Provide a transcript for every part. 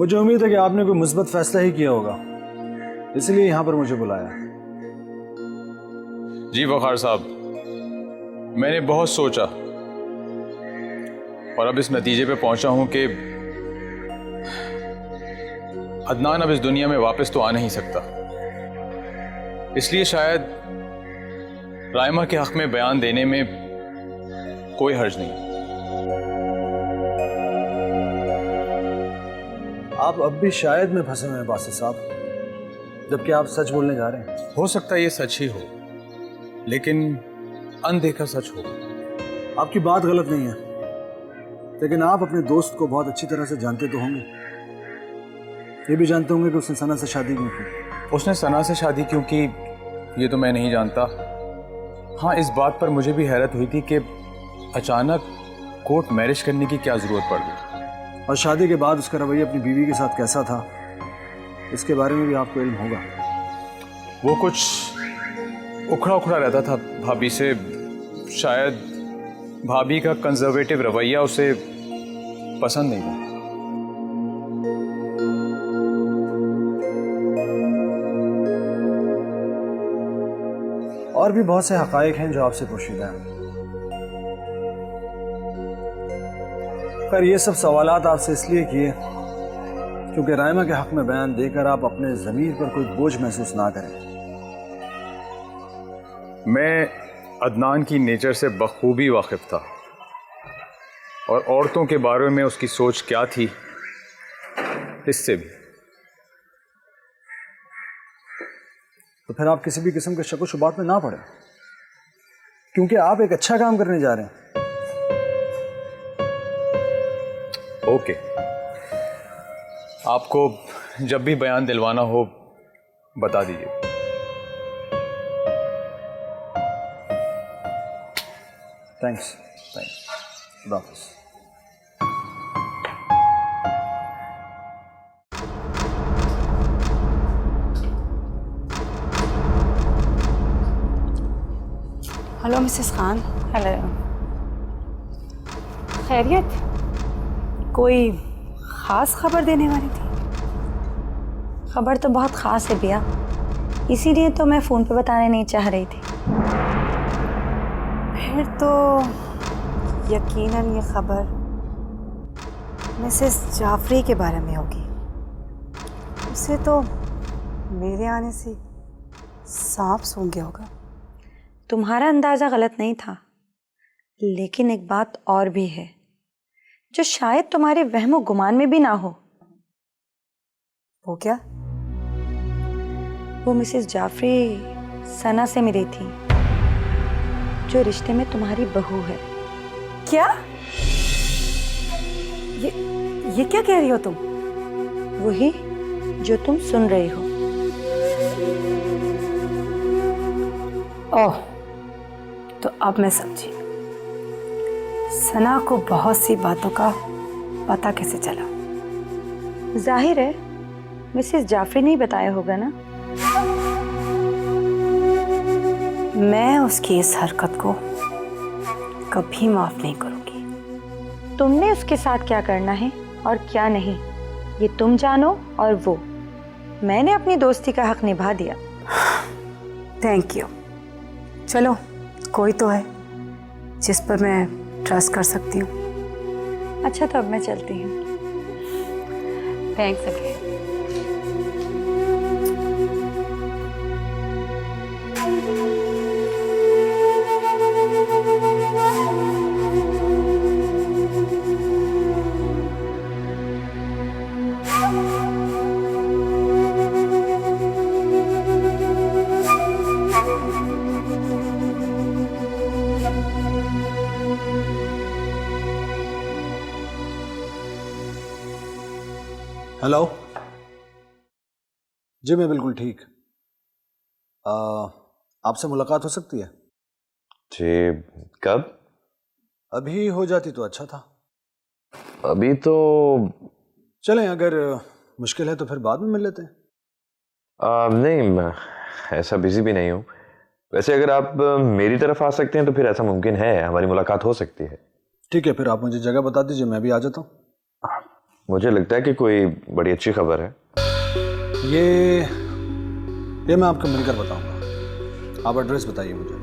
मुझे उम्मीद है कि आपने कोई मुस्बत फैसला ही किया होगा, इसलिए यहाँ पर मुझे बुलाया। जी वक़ार साहब, मैंने बहुत सोचा और अब इस नतीजे पे पहुंचा हूं कि अदनान अब इस दुनिया में वापस तो आ नहीं सकता। इसलिए शायद राइमा के हक में बयान देने में कोई हर्ज नहीं। आप अब भी शायद में फंसे हुए हैं बासित साहब, जबकि आप सच बोलने जा रहे हैं। हो सकता है ये सच ही हो, लेकिन अनदेखा सच हो। आपकी बात गलत नहीं है, लेकिन आप अपने दोस्त को बहुत अच्छी तरह से जानते तो होंगे। ये भी जानते होंगे कि उसने सना से शादी क्यों की। उसने सना से शादी क्यों की ये तो मैं नहीं जानता। हाँ, इस बात पर मुझे भी हैरत हुई थी कि अचानक कोर्ट मैरिज करने की क्या जरूरत पड़ गई, और शादी के बाद उसका रवैया अपनी बीवी के साथ कैसा था, इसके बारे में भी आपको इल्म होगा। वो कुछ उखड़ा उखड़ा रहता था भाभी से। शायद भाभी का कंजर्वेटिव रवैया उसे पसंद नहीं था। और भी बहुत से हकायक हैं जो आपसे पोशीदा हैं। खैर, ये सब सवालात आपसे इसलिए किए क्योंकि राइमा के हक में बयान देकर आप अपने ज़मीर पर कोई बोझ महसूस ना करें। मैं अदनान की नेचर से बखूबी वाकिफ था और औरतों के बारे में उसकी सोच क्या थी इससे भी। तो फिर आप किसी भी किस्म के शक व शुबात में ना पड़े, क्योंकि आप एक अच्छा काम करने जा रहे हैं। ओके, आपको जब भी बयान दिलवाना हो बता दीजिए। थैंक्स। खुदा हाफिज़। Hello Mrs Khan. हेलो। खैरियत? कोई ख़ास खबर देने वाली थी? खबर तो बहुत ख़ास है बिया, इसीलिए तो मैं फ़ोन पे बताने नहीं चाह रही थी। फिर तो यकीनन ये खबर मिसेस जाफरी के बारे में होगी। उसे तो मेरे आने से सांप सूंघ गया होगा। तुम्हारा अंदाज़ा गलत नहीं था, लेकिन एक बात और भी है जो शायद तुम्हारे वहमो गुमान में भी ना हो। वो क्या? वो मिसेस जाफरी सना से मिली थी, जो रिश्ते में तुम्हारी बहू है। क्या? ये क्या कह रही हो तुम? वही जो तुम सुन रही हो। ओह, तो अब मैं समझी। सना को बहुत सी बातों का पता कैसे चला? जाहिर है मिसेस जाफरी ने बताया होगा ना। मैं उसकी इस हरकत को कभी माफ नहीं करूंगी। तुमने उसके साथ क्या करना है और क्या नहीं, ये तुम जानो। और वो, मैंने अपनी दोस्ती का हक निभा दिया। Thank you. चलो, कोई तो है जिस पर मैं ट्रस्ट कर सकती हूँ। अच्छा, तो अब मैं चलती हूँ। Thanks again. हेलो जी, मैं बिल्कुल ठीक। आपसे मुलाकात हो सकती है? जी, कब? अभी हो जाती तो अच्छा था। अभी तो चलें, अगर मुश्किल है तो फिर बाद में मिल लेते हैं। नहीं, मैं ऐसा बिजी भी नहीं हूँ। वैसे अगर आप मेरी तरफ आ सकते हैं तो फिर ऐसा मुमकिन है, हमारी मुलाकात हो सकती है। ठीक है, फिर आप मुझे जगह बता दीजिए, मैं भी आ जाता हूँ। मुझे लगता है कि कोई बड़ी अच्छी खबर है। ये मैं आपको मिलकर बताऊंगा। आप एड्रेस बताइए मुझे।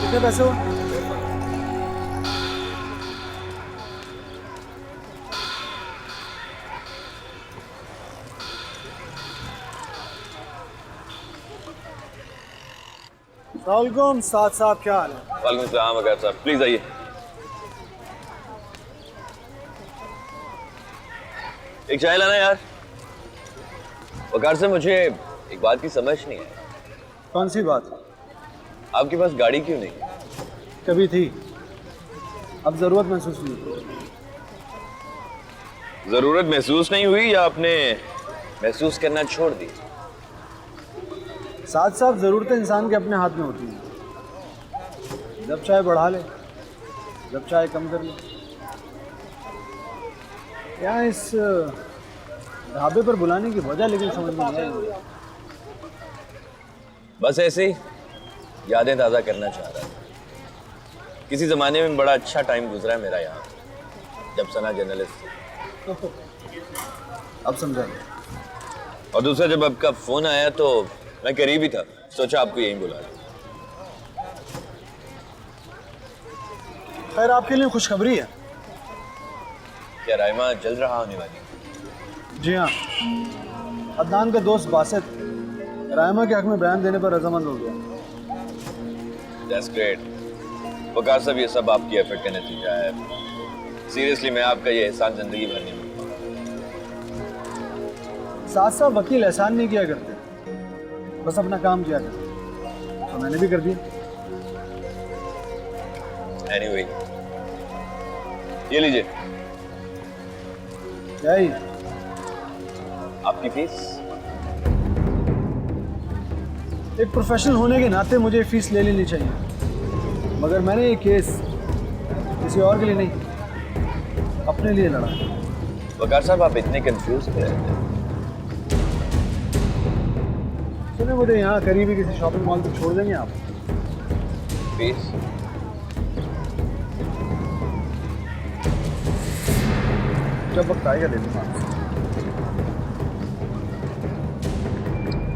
कितने पैसे हो? वालेकुम साद साहब, क्या हाल है? वालेकुम सलाम वकार साहब, प्लीज आइए। एक चाय लाना यार। वकार से मुझे एक बात की समझ नहीं है। कौन सी बात? आपके पास गाड़ी क्यों नहीं? कभी थी, अब जरूरत महसूस नहीं। जरूरत महसूस नहीं हुई या आपने महसूस करना छोड़ दी? साथ साथ जरूरतें इंसान के अपने हाथ में होती हैं। जब चाहे बढ़ा ले, जब चाहे कम कर ले। यहाँ इस ढाबे पर बुलाने की वजह लेकिन समझ में नहीं आई। बस ऐसे ही यादें ताज़ा करना चाह रहा था। किसी ज़माने में बड़ा अच्छा टाइम गुजरा है मेरा यहाँ, जब सना जर्नलिस्ट थी। अब समझा। और दूसरा, जब आपका फ़ोन आया तो मैं करीब ही था, सोचा आपको यहीं बुला लूं। खैर, आपके लिए खुशखबरी है। क्या राइमा जल्द रहा होने वाली? जी हाँ, अदनान का दोस्त बासित राइमा के हक में बयान देने पर रजामंद हो गया। That's great। वकार साहब, ये सब आपकी एफर्ट का नतीजा है। सीरियसली, मैं आपका ये एहसान जिंदगी भर नहीं भूलूंगा। साथ साथ वकील एहसान नहीं किया करते, बस अपना काम किया करते। तो मैंने भी कर दिया। Anyway, ये लीजिए क्या ही? आपकी फीस। एक प्रोफेशनल होने के नाते मुझे फीस ले लेनी चाहिए, मगर मैंने ये केस किसी और के लिए नहीं, अपने लिए लड़ा। वकार साहब, आप इतने कंफ्यूज क्यों रहते हैं? सुने, मुझे यहाँ करीबी किसी शॉपिंग मॉल पे छोड़ देंगे आप? फीस जब वक्त आएगा दे दूंगा।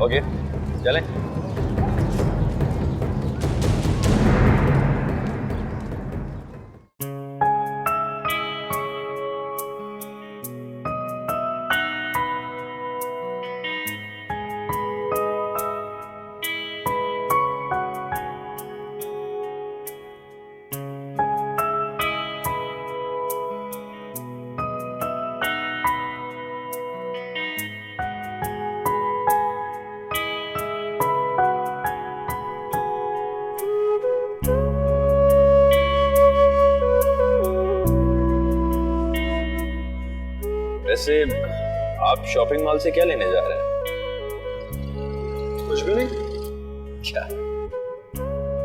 ओके, चलें। वैसे आप शॉपिंग मॉल से क्या लेने जा रहे हैं? कुछ भी नहीं। क्या?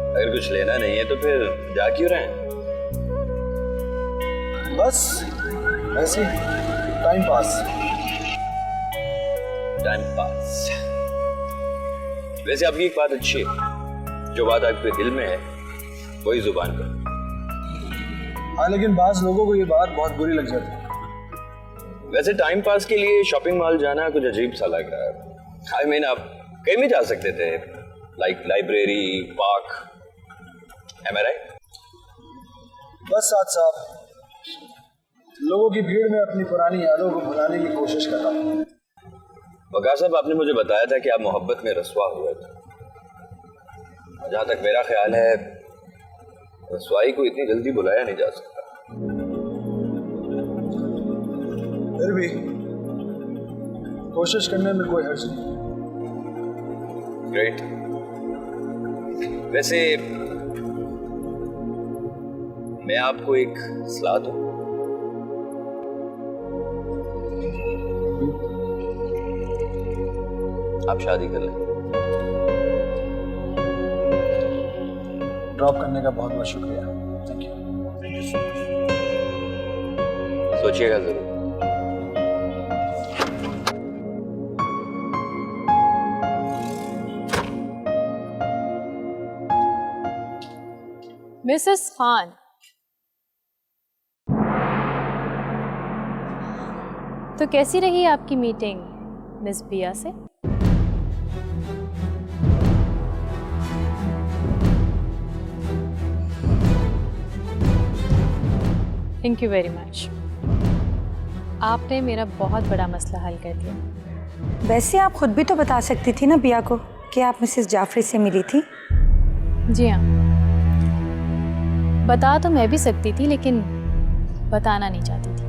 अगर कुछ लेना नहीं है तो फिर जा क्यों रहे हैं? बस ऐसे टाइम पास। Time pass. वैसे आपकी एक बात अच्छी है, जो बात आपके दिल में है वही जुबान पर। हाँ, लेकिन बाज लोगों को ये बात बहुत बुरी लग जाती है। वैसे टाइम पास के लिए शॉपिंग मॉल जाना कुछ अजीब सा लग रहा है। आई मीन, आप कहीं भी जा सकते थे, like library, park. Am I right? बस साथ साहब लोगों की भीड़ में अपनी पुरानी यादों को भुलाने की कोशिश कर रहा हूँ। वकार साहब, आपने मुझे बताया था कि आप मोहब्बत में रसवा हुए थे। जहाँ तक मेरा ख्याल है, रसवाई को इतनी जल्दी बुलाया नहीं जा सकता। फिर भी कोशिश करने में कोई हर्ज नहीं। ग्रेट। वैसे मैं आपको एक सलाह दूं। आप शादी कर लें। ड्रॉप करने का बहुत बहुत शुक्रिया। Thank you. सोचिएगा जरूर। मिसेस खान, तो कैसी रही आपकी मीटिंग मिस बिया से? Thank you very much. आपने मेरा बहुत बड़ा मसला हल कर दिया। वैसे आप खुद भी तो बता सकती थी ना बिया को कि आप मिसेस जाफरी से मिली थी। जी हाँ, बता तो मैं भी सकती थी, लेकिन बताना नहीं चाहती थी।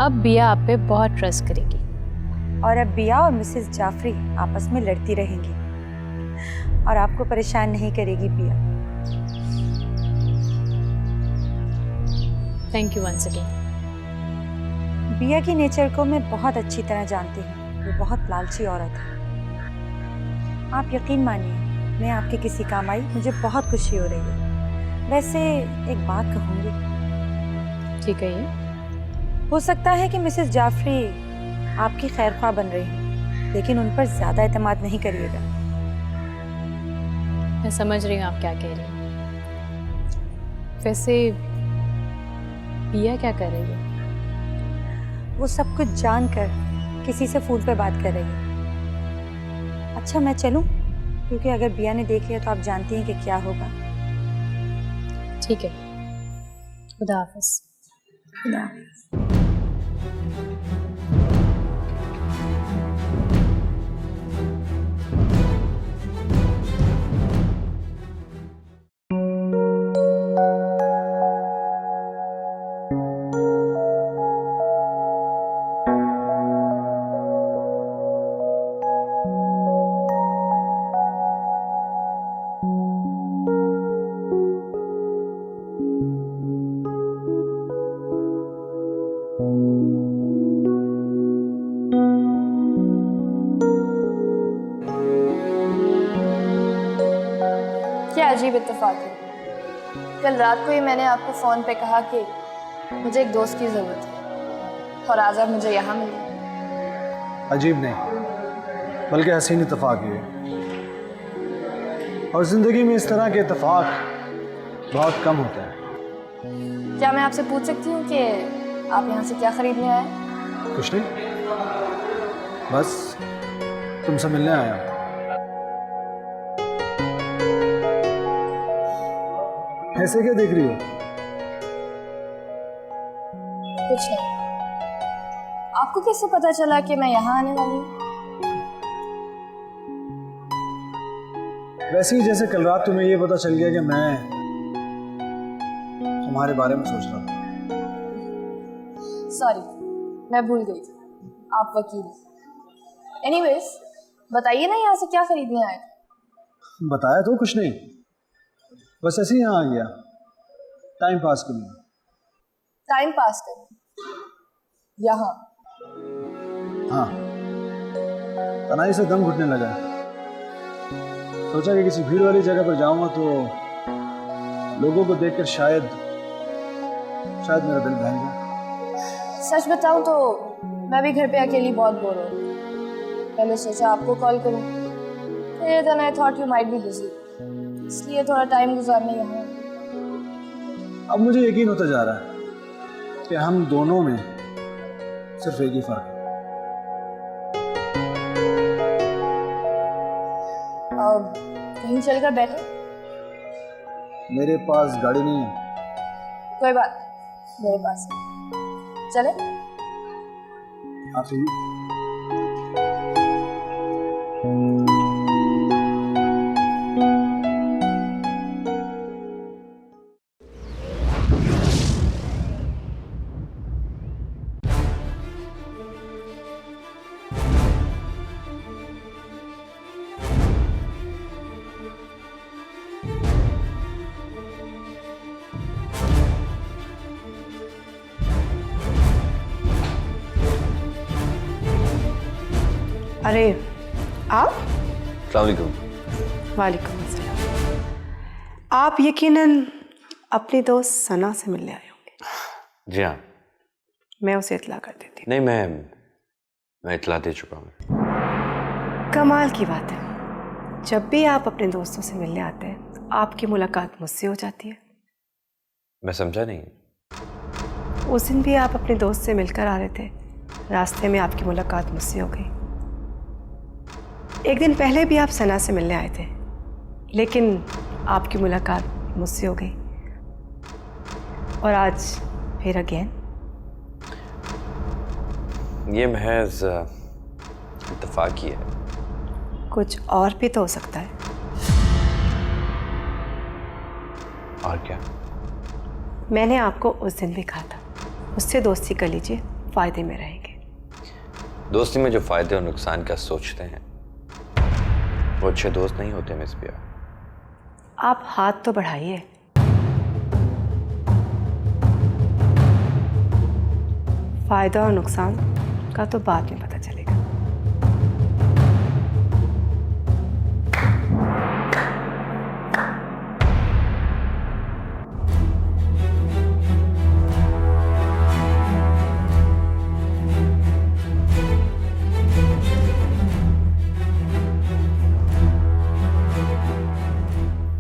अब बिया आप पे बहुत ट्रस्ट करेगी और अब बिया और मिसेस जाफरी आपस में लड़ती रहेंगी और आपको परेशान नहीं करेगी बिया। Thank you once again. बिया की नेचर को मैं बहुत अच्छी तरह जानती हूँ। वो बहुत लालची औरत है। आप यकीन मानिए, मैं आपके किसी काम आई, मुझे बहुत खुशी हो रही है। वैसे एक बात कहूँगी। ठीक है, ये हो सकता है कि मिसेस जाफरी आपकी खैरख्वाह बन रही हैं, लेकिन उन पर ज़्यादा एतमाद नहीं करिएगा। मैं समझ रही हूँ आप क्या कह रही हैं। वैसे बिया क्या कर रही है? वो सब कुछ जानकर किसी से फ़ोन पे बात कर रही है। अच्छा, मैं चलूँ? क्योंकि अगर बिया ने देख लिया तो आप जानती हैं कि क्या होगा। ठीक है, खुदा हाफिज़। खुदा हाफिज़। क्या अजीब इत्तेफाक है। कल रात को ही मैंने आपको फ़ोन पे कहा कि मुझे एक दोस्त की ज़रूरत है और आज आप मुझे यहाँ मिले। अजीब नहीं, बल्कि हसीन इत्तेफाक ये। और ज़िंदगी में इस तरह के इत्तेफाक बहुत कम होते हैं। क्या मैं आपसे पूछ सकती हूँ कि आप यहाँ से क्या ख़रीदने आए? कुछ नहीं, बस तुमसे मिलने आया हूँ। ऐसे क्या देख रही हो? कुछ नहीं। आपको कैसे पता चला कि मैं यहाँ आने वाली हूँ? वैसे ही जैसे कल रात तुम्हें ये पता चल गया कि मैं तुम्हारे बारे में सोच रहा था। सॉरी, मैं भूल गई थी, आप वकील हैं। एनीवेज, बताइए ना यहाँ से क्या खरीदने आए? बताया तो कुछ नहीं, बस ऐसे ही यहाँ आ गया टाइम पास के लिए। टाइम पास करने यहाँ? हाँ, तनाई से दम घुटने लगा। सोचा कि किसी भीड़ वाली जगह पर जाऊंगा तो लोगों को देखकर शायद मेरा दिल बहल जाए। सच बताऊं तो मैं भी घर पे अकेली बहुत बोर हो रही हूँ। पहले सोचा आपको कॉल करूं, फिर then I thought you might be busy, इसलिए थोड़ा टाइम गुजारने यहाँ। अब मुझे यकीन होता जा रहा है कि हम दोनों में सिर्फ एक ही फर्क है। कहीं चलकर बैठे। मेरे पास गाड़ी नहीं है। कोई बात नहीं, मेरे पास है। चले? आप ही अरे आप? अस्सलाम वालेकुम। वालेकुम अस्सलाम। आप यकीनन अपनी दोस्त सना से मिलने आए होंगे। जी हाँ। मैं उसे इत्ला कर देती। नहीं, मैं इतला दे चुका हूँ। कमाल की बात है, जब भी आप अपने दोस्तों से मिलने आते हैं तो आपकी मुलाकात मुझसे हो जाती है। मैं समझा नहीं। उस दिन भी आप अपने दोस्त से मिलकर आ रहे थे, रास्ते में आपकी मुलाकात मुझसे हो गई। एक दिन पहले भी आप सना से मिलने आए थे, लेकिन आपकी मुलाकात मुझसे हो गई। और आज फिर अगेन। ये महज इत्तेफाक ही है। कुछ और भी तो हो सकता है। और क्या? मैंने आपको उस दिन भी कहा था, उससे दोस्ती कर लीजिए, फायदे में रहेंगे। दोस्ती में जो फायदे और नुकसान का सोचते हैं वो अच्छे दोस्त नहीं होते मिस बिया। आप हाथ तो बढ़ाइए। फायदा और नुकसान का तो बाद में पता चलेगा।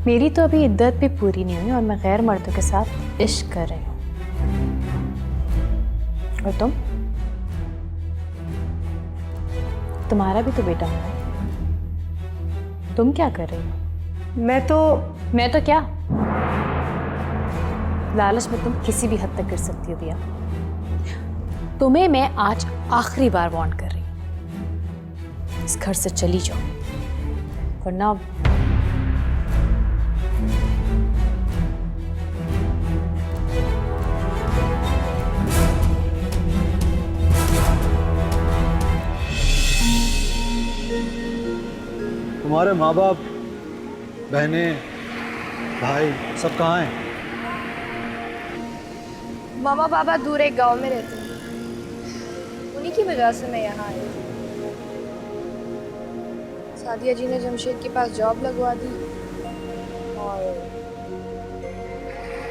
मेरी तो अभी इद्दत भी पूरी नहीं हुई और मैं गैर मर्दों के साथ इश्क कर रही हूँ। और तुम्हारा भी तो बेटा हुआ है। तुम क्या कर रही हो? मैं तो क्या? लालच में तुम किसी भी हद तक गिर सकती हो बिया। तुम्हें मैं आज आखिरी बार वार्न कर रही हूँ, इस घर से चली जाओ, वरना तुम्हारे माँ बाप, बहनें, भाई सब कहाँ हैं? मामा पापा दूर एक गांव में रहते हैं, उन्हीं की वजह से मैं यहाँ आई हूँ। सादिया जी ने जमशेद के पास जॉब लगवा दी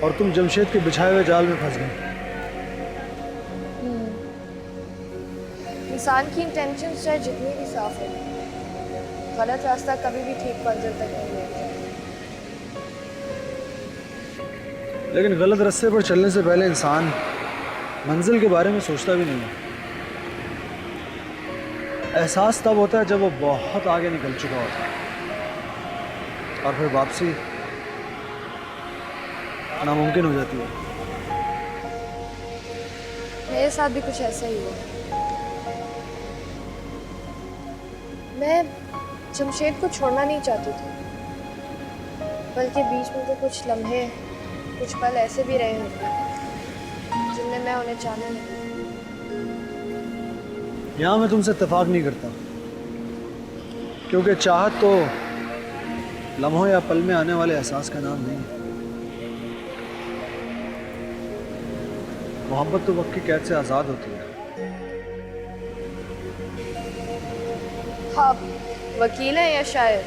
और तुम जमशेद के बिछाए हुए जाल में फंस गए। इंसान की इंटेंशंस चाहे जितनी भी साफ हो, गलत रास्ता कभी भी ठीक मंजिल तक नहीं ले जाता। लेकिन गलत रास्ते पर चलने से पहले इंसान मंजिल के बारे में सोचता भी नहीं है। एहसास तब होता है जब वो बहुत आगे निकल चुका होता है और फिर वापसी नामुमकिन हो जाती है। मेरे साथ भी कुछ ऐसा ही हुआ। मैं जमशेद को छोड़ना नहीं चाहती थी, बल्कि बीच में तो कुछ लम्हे, कुछ पल ऐसे भी रहे होंगे जिनमें मैं उन्हें चाहने लगी। यहाँ मैं तुमसे इत्तेफाक नहीं करता, क्योंकि चाहत तो लम्हों या पल में आने वाले एहसास का नाम नहीं है। मोहब्बत तो वक्त की कैद से आज़ाद होती है। हाँ, वकील है या शायर,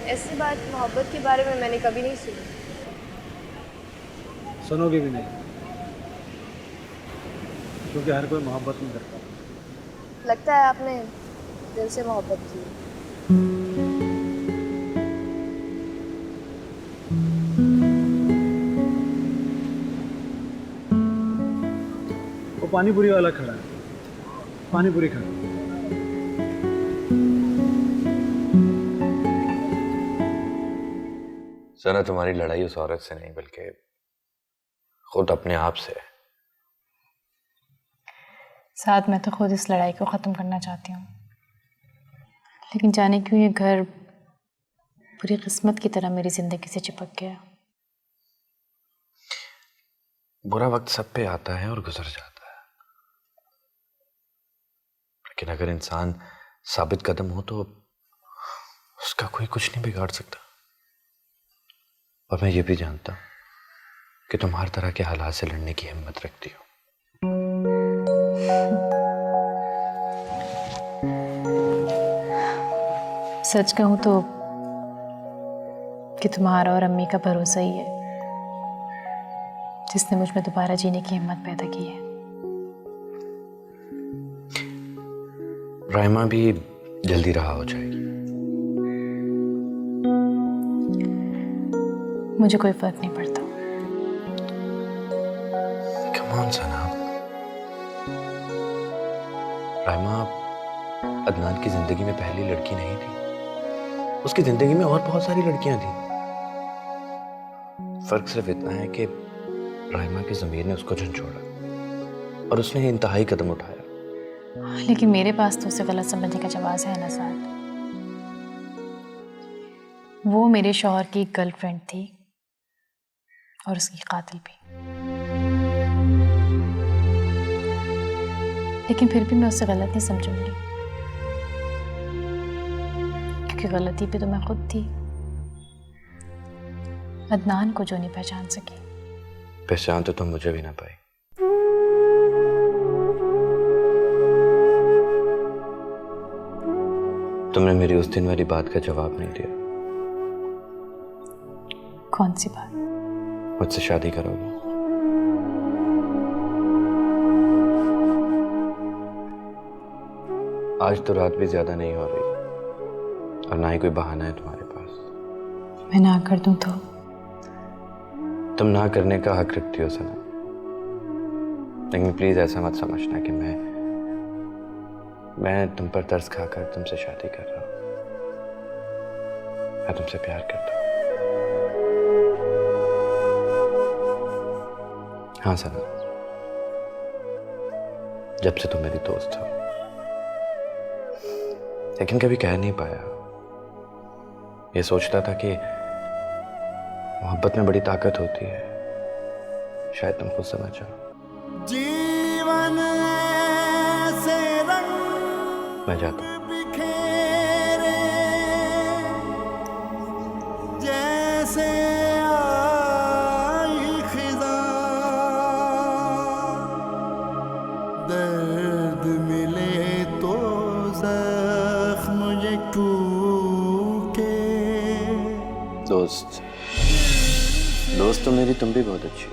ऐसी बात मोहब्बत के बारे में मैंने कभी नहीं सुनी। सुनोगे भी नहीं, क्योंकि हर कोई मोहब्बत नहीं करता। लगता है आपने दिल से मोहब्बत की। वो पानी पूरी वाला खड़ा है, पानी पूरी खड़ा। सना, तुम्हारी लड़ाई उस औरत से नहीं बल्कि खुद अपने आप से है। साथ मैं तो खुद इस लड़ाई को ख़त्म करना चाहती हूँ, लेकिन जाने क्यों ये घर पूरी किस्मत की तरह मेरी ज़िंदगी से चिपक गया। बुरा वक्त सब पे आता है और गुजर जाता है, लेकिन अगर इंसान साबित कदम हो तो उसका कोई कुछ नहीं बिगाड़ सकता। और मैं ये भी जानता हूं कि तुम हर तरह के हालात से लड़ने की हिम्मत रखती हो। सच कहूँ तो कि तुम्हारा और अम्मी का भरोसा ही है जिसने मुझ में दोबारा जीने की हिम्मत पैदा की है। राइमा भी जल्दी रहा हो जाएगी। मुझे कोई फर्क नहीं पड़ता। कम ऑन सना, राइमा अदनान की जिंदगी में पहली लड़की नहीं थी। उसकी जिंदगी में और बहुत सारी लड़कियां थी। फर्क सिर्फ इतना है कि राइमा की ज़मीर ने उसको झंझोड़ा और उसने इंतहाई कदम उठाया। लेकिन मेरे पास तो उसे गलत समझने का जवाब है ना साथ। वो मेरे शौहर की गर्लफ्रेंड थी और उसकी कातिल भी। लेकिन फिर भी मैं उसे गलत नहीं समझूंगी, क्योंकि गलती पे तो मैं खुद थी। अदनान को जो नहीं पहचान सकी। पहचान तो तुम मुझे भी ना पाई। तुमने मेरी उस दिन वाली बात का जवाब नहीं दिया। कौन सी बात? मुझसे शादी करोगे? आज तो रात भी ज्यादा नहीं हो रही और ना ही कोई बहाना है तुम्हारे पास। मैं ना कर दूं तो? तुम ना करने का हक रखती हो सना, लेकिन प्लीज ऐसा मत समझना कि मैं तुम पर तरस खाकर तुमसे शादी कर रहा हूं। मैं तुमसे प्यार करता हूं। हाँ सना, जब से तुम मेरी दोस्त हो, लेकिन कभी कह नहीं पाया। ये सोचता था कि मोहब्बत में बड़ी ताकत होती है, शायद तुम खुद समझ जाओ। जीवन से रंग मैं जाता हूं। बिखेरे जैसे आई खिज़ां, दर्द मिले तो जख्म मुझे टूटे। दोस्त तो मेरी तुम भी बहुत अच्छी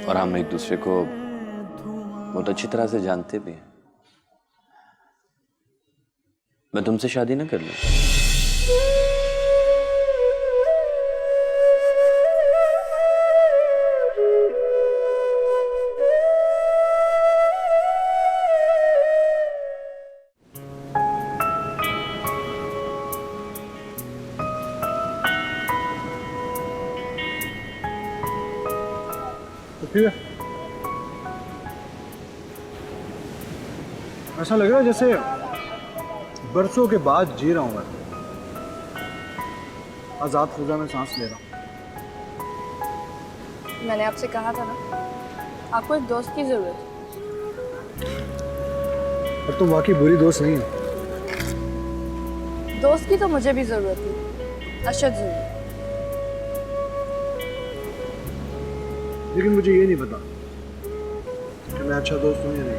और हम एक दूसरे को बहुत अच्छी तरह से जानते भी हैं। मैं तुमसे शादी ना कर लूं? ऐसा लग रहा है जैसे बरसों के बाद जी रहा हूं मैं, आजाद फिजा में सांस ले रहा हूं। मैंने आपसे कहा था ना, आपको एक दोस्त की जरूरत है। और तुम वाकई बुरी दोस्त नहीं हो। दोस्त की तो मुझे भी जरूरत थी, अशद जरूरत। लेकिन मुझे ये नहीं पता कि मैं अच्छा दोस्त हूं या नहीं।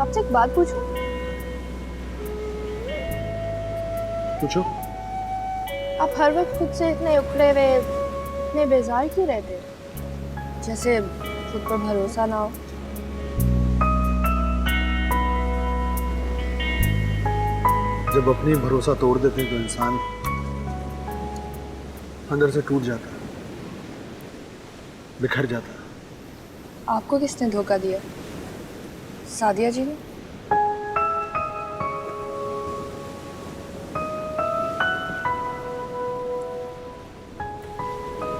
आपसे एक बात पूछूं? पूछो। आप हर वक्त खुद से इतने उखड़े हुए, इतने बेजार क्यों रहते? जैसे खुद पर भरोसा ना हो। जब अपनी भरोसा तोड़ देते हैं तो इंसान अंदर से टूट जाता है, बिखर जाता है। आपको किसने धोखा दिया? सादिया जी ने?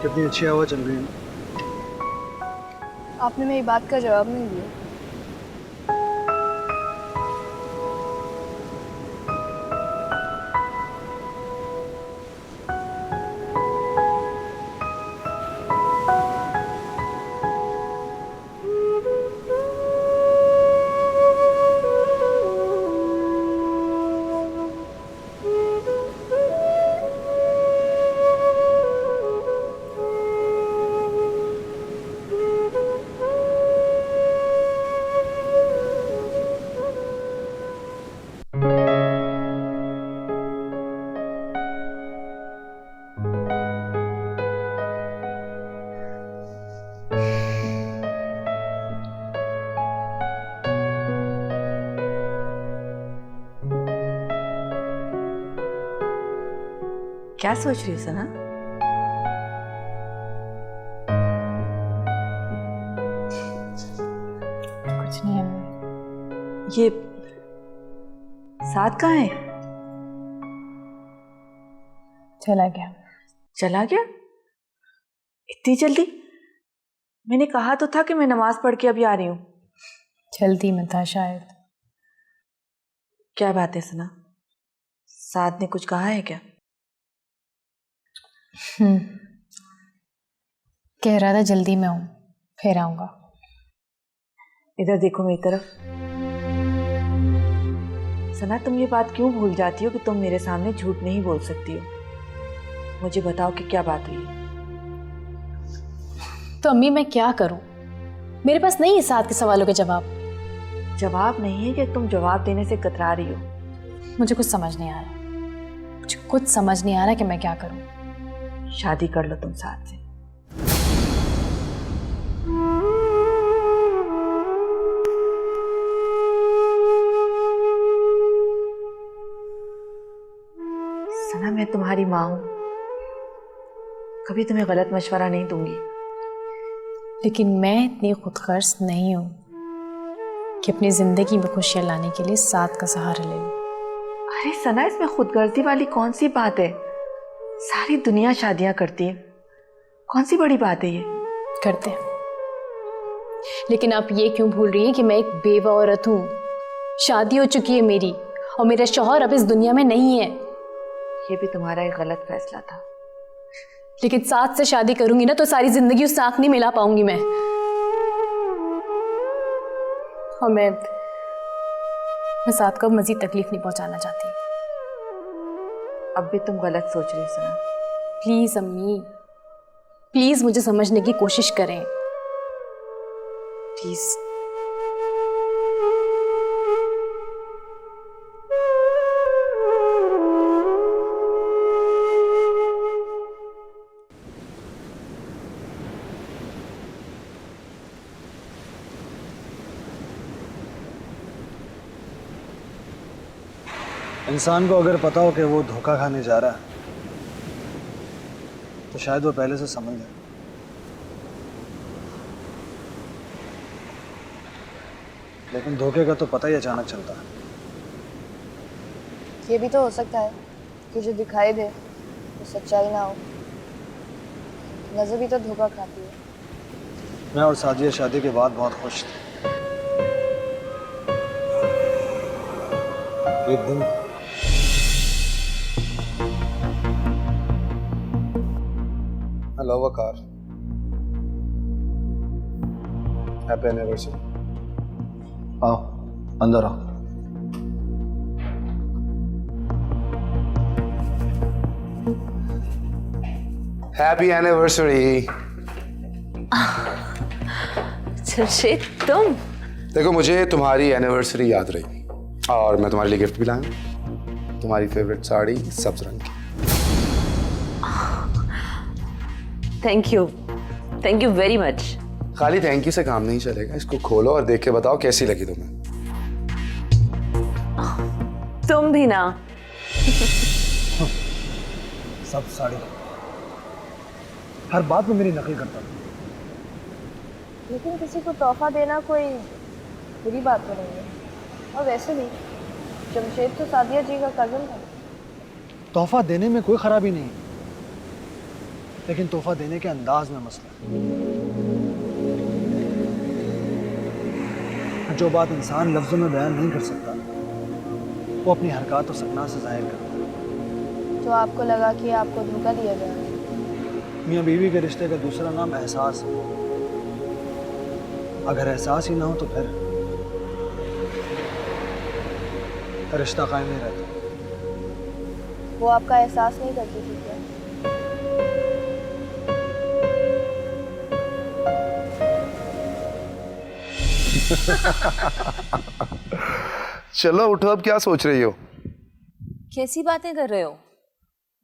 कितनी अच्छी हवा चल रही है। आपने मेरी बात का जवाब नहीं दिया। क्या सोच रही हो सना? कुछ नहीं अम्मी। ये साथ कहाँ है? चला गया। चला गया इतनी जल्दी? मैंने कहा तो था कि मैं नमाज पढ़ के अभी आ रही हूँ। जल्दी में था शायद। क्या बात है सना? साथ ने कुछ कहा है क्या? कह रहा था जल्दी में हूँ, फिर आऊंगा। इधर देखो मेरी तरफ। सना, तुम ये बात क्यों भूल जाती हो कि तुम मेरे सामने झूठ नहीं बोल सकती हो? मुझे बताओ कि क्या बात हुई है। तो अम्मी मैं क्या करूं? मेरे पास नहीं है साथ के सवालों के जवाब। जवाब नहीं है कि तुम जवाब देने से कतरा रही हो? मुझे कुछ समझ नहीं आ रहा। मुझे कुछ समझ नहीं आ रहा कि मैं क्या करूं। शादी कर लो तुम साथ से। सना, मैं तुम्हारी माँ हूं, कभी तुम्हें गलत मशवरा नहीं दूंगी। लेकिन मैं इतनी खुदगर्ज नहीं हूं कि अपनी जिंदगी में खुशियां लाने के लिए साथ का सहारा ले लूं। अरे सना, इसमें खुदगर्जी वाली कौन सी बात है? सारी दुनिया शादियां करती है, कौन सी बड़ी बात है ये? करते हैं। लेकिन आप ये क्यों भूल रही हैं कि मैं एक बेवा औरत हूं? शादी हो चुकी है मेरी और मेरा शौहर अब इस दुनिया में नहीं है। ये भी तुम्हारा एक गलत फैसला था। लेकिन साथ से शादी करूंगी ना तो सारी जिंदगी उससे आंख नहीं मिला पाऊंगी मैं। और मैं साथ को मजीद तकलीफ नहीं पहुंचाना चाहती। अब भी तुम गलत सोच रही हो सना। प्लीज अम्मी, प्लीज मुझे समझने की कोशिश करें प्लीज। इंसान को अगर पता हो कि वो धोखा खाने जा रहा है तो शायद वो पहले से समझ जाए। लेकिन धोखे का तो पता ही अचानक चलता है। ये भी तो हो सकता है कि जो दिखाई दे वो सच्चाई ना हो। नजर भी तो धोखा खाती है। मैं और साजिया शादी के बाद बहुत खुश थे। एक दिन I love a car. Happy anniversary. आओ अंदर आओ। Happy anniversary. जमशेद, तुम? देखो, मुझे तुम्हारी एनिवर्सरी याद रही और मैं तुम्हारे लिए गिफ्ट भी लाया हूं। तुम्हारी फेवरेट साड़ी सब्ज रंग की। Thank you very much. खाली थैंक यू से काम नहीं चलेगा, इसको खोलो और देख के बताओ कैसी लगी तुम्हें। तुम भी ना। सब साड़ी हर बात में मेरी नकल करता था। लेकिन किसी को तोहफा देना कोई बुरी बात तो नहीं है। और वैसे भी जमशेद तो सादिया जी का कजन था। तोहफा देने में कोई खराबी नहीं। लेकिन तोहफा देने के अंदाज में मसला है। जो बात इंसान लफ्ज़ों में बयान नहीं कर सकता, वो अपनी हरकत और सकना से जाहिर करता है। तो आपको लगा कि आपको धोखा दिया गया? मियाँ बीवी के रिश्ते का दूसरा नाम एहसास है। अगर एहसास ही ना हो तो फिर रिश्ता कायम नहीं रहता। वो आपका एहसास नहीं करती थी क्या? चलो उठो, अब क्या सोच रही हो? कैसी बातें कर रहे हो?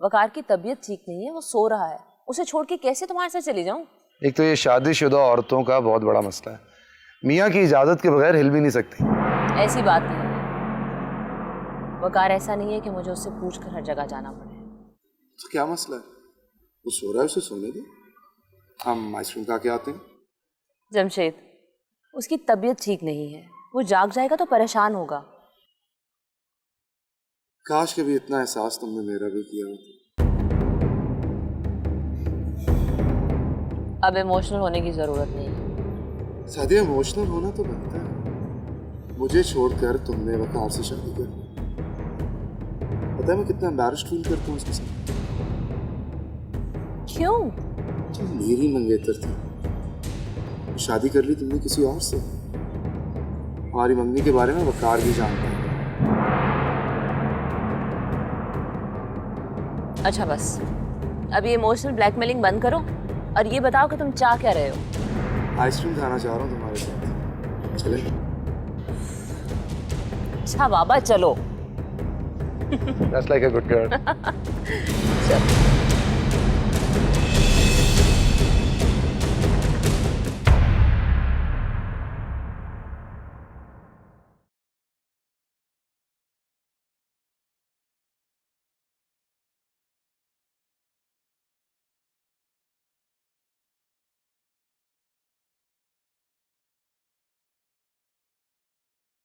वकार की तबीयत ठीक नहीं है, वो सो रहा है। उसे छोड़ के कैसे तुम्हारे साथ चली जाऊं? एक तो ये शादीशुदा औरतों का बहुत बड़ा मसला है, मियाँ की इजाजत के बगैर हिल भी नहीं सकती। ऐसी बात नहीं है। वकार ऐसा नहीं है कि मुझे उससे पूछ कर हर जगह जाना पड़े। तो क्या मसला है? वो सो रहा है, उसे सोने दो, हम आइसक्रीम खा के आते हैं। जमशेद, उसकी तबीयत ठीक नहीं है, वो जाग जाएगा तो परेशान होगा। काश कभी इतना एहसास तुमने मेरा भी किया होता। अब इमोशनल होने की जरूरत नहीं है। सादिया, इमोशनल होना तो बनता है। मुझे छोड़कर तुमने वकार से शादी कर ली। पता है मैं कितना एम्बैरेस्ड फील करता हूँ उसके साथ। क्यों? तुम मेरी मंगेतर थी, शादी कर ली तुमने किसी और से। हमारी मम्मी के बारे में वकार भी जानता है। अच्छा बस, अभी इमोशनल ब्लैकमेलिंग बंद करो और ये बताओ कि तुम चाह क्या रहे हो? आइसक्रीम खाना चाह रहा हूँ तुम्हारे साथ, चले? अच्छा बाबा, चलो। That's like a good girl. चलो।